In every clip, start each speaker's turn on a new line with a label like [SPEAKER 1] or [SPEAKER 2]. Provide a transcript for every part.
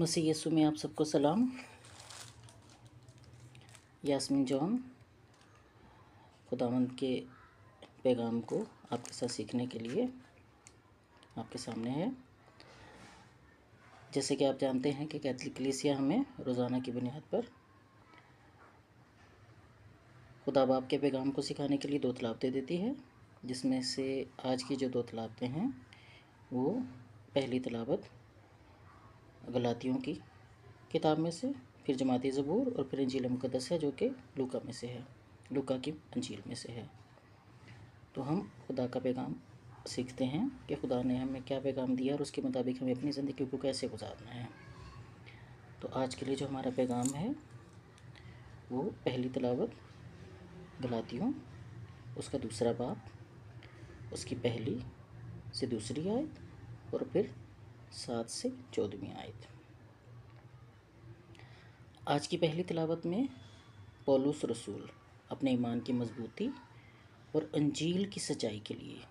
[SPEAKER 1] मसीह यीशु में आप सबको सलाम। यास्मीन जॉन खुदावंद के पैगाम को आपके साथ सीखने के लिए आपके सामने है। जैसे कि आप जानते हैं कि कैथोलिक कलीसिया हमें रोज़ाना की बुनियाद पर खुदा बाप के पैगाम को सिखाने के लिए 2 तलावतें देती है, जिसमें से आज की जो 2 तलावतें हैं वो पहली तलावत गलातियों की किताब में से, फिर जमाती ज़बूर और फिर इंजील मुक़द्दस है जो कि लूका में से है, लूका की इंजील में से है। तो हम खुदा का पैगाम सीखते हैं कि खुदा ने हमें क्या पैगाम दिया और उसके मुताबिक हमें अपनी ज़िंदगी को कैसे गुजारना है। तो आज के लिए जो हमारा पैगाम है वो पहली तलावत गलातियों उसका 2 बाब, उसकी पहली से दूसरी आयत और फिर 7 से 14वीं आयत। आज की पहली तिलावत में पौलुस रसूल अपने ईमान की मजबूती और अंजील की सच्चाई के लिए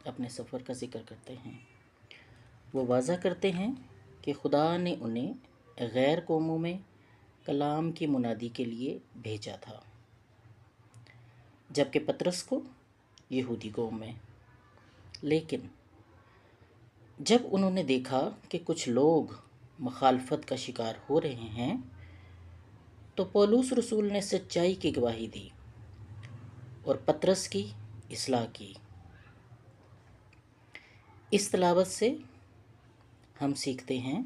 [SPEAKER 1] अपने सफ़र का जिक्र करते हैं। वो वाज़ा करते हैं कि खुदा ने उन्हें गैर कौमों में कलाम की मुनादी के लिए भेजा था, जबकि पतरस को यहूदी कौम में। लेकिन जब उन्होंने देखा कि कुछ लोग मुखालफत का शिकार हो रहे हैं, तो पौलुस रसूल ने सच्चाई की गवाही दी और पतरस की इस्लाह की। इस तिलावत से हम सीखते हैं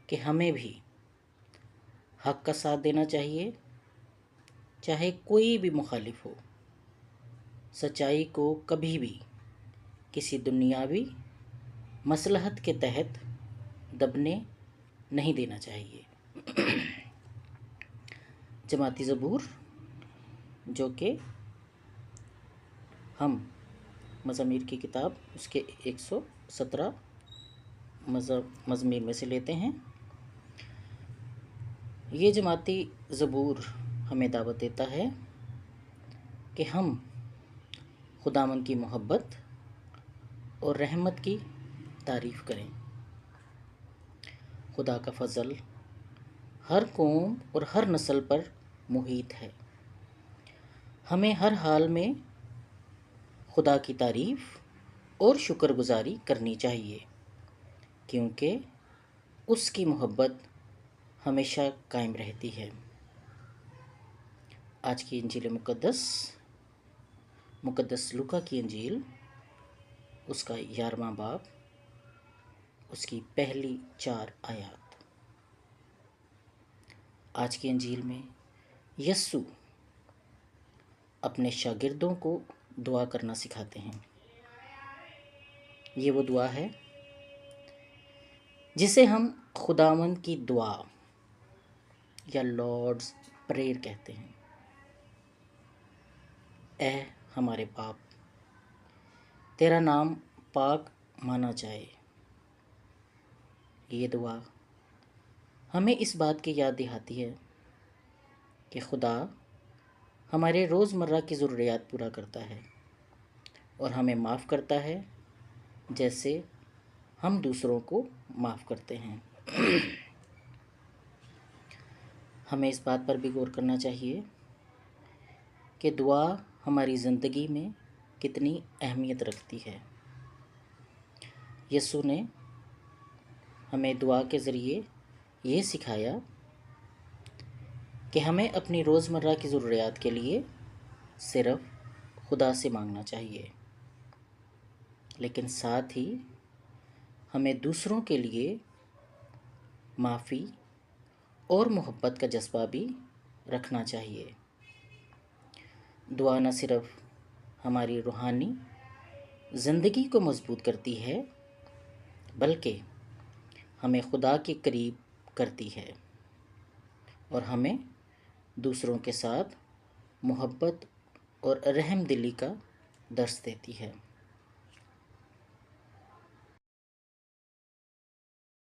[SPEAKER 1] कि हमें भी हक़ का साथ देना चाहिए, चाहे कोई भी मुखालिफ हो। सच्चाई को कभी भी किसी दुनियावी मसलहत के तहत दबने नहीं देना चाहिए। जमाती ज़बूर जो कि हम मज़ामीर की किताब उसके 117 मज़ामीर में से लेते हैं। ये जमाती ज़बूर हमें दावत देता है कि हम खुदावंद की मोहब्बत और रहमत की तारीफ़ करें। खुदा का फ़ज़ल हर कौम और हर नस्ल पर मुहित है। हमें हर हाल में खुदा की तारीफ़ और शुक्रगुज़ारी करनी चाहिए, क्योंकि उसकी मोहब्बत हमेशा कायम रहती है। आज की इंजील मुक़द्दस लूका की इंजील उसका 11वां बाब, उसकी पहली 4 आयत। आज की इंजील में यस्सु अपने शागिर्दों को दुआ करना सिखाते हैं। ये वो दुआ है जिसे हम खुदावंद की दुआ या लॉर्ड्स प्रेयर कहते हैं। ऐ हमारे बाप, तेरा नाम पाक माना जाए। ये दुआ हमें इस बात की याद दिलाती है कि खुदा हमारे रोज़मर्रा की ज़रूरियात पूरा करता है और हमें माफ़ करता है जैसे हम दूसरों को माफ़ करते हैं। हमें इस बात पर भी गौर करना चाहिए कि दुआ हमारी ज़िंदगी में कितनी अहमियत रखती है। यीशु ने हमें दुआ के ज़रिए ये सिखाया कि हमें अपनी रोज़मर्रा की ज़रूरियात के लिए सिर्फ़ खुदा से मांगना चाहिए, लेकिन साथ ही हमें दूसरों के लिए माफ़ी और मोहब्बत का जज्बा भी रखना चाहिए। दुआ न सिर्फ़ हमारी रूहानी ज़िंदगी को मजबूत करती है, बल्कि हमें खुदा के करीब करती है और हमें दूसरों के साथ मोहब्बत और रहम दिली का दर्स देती है।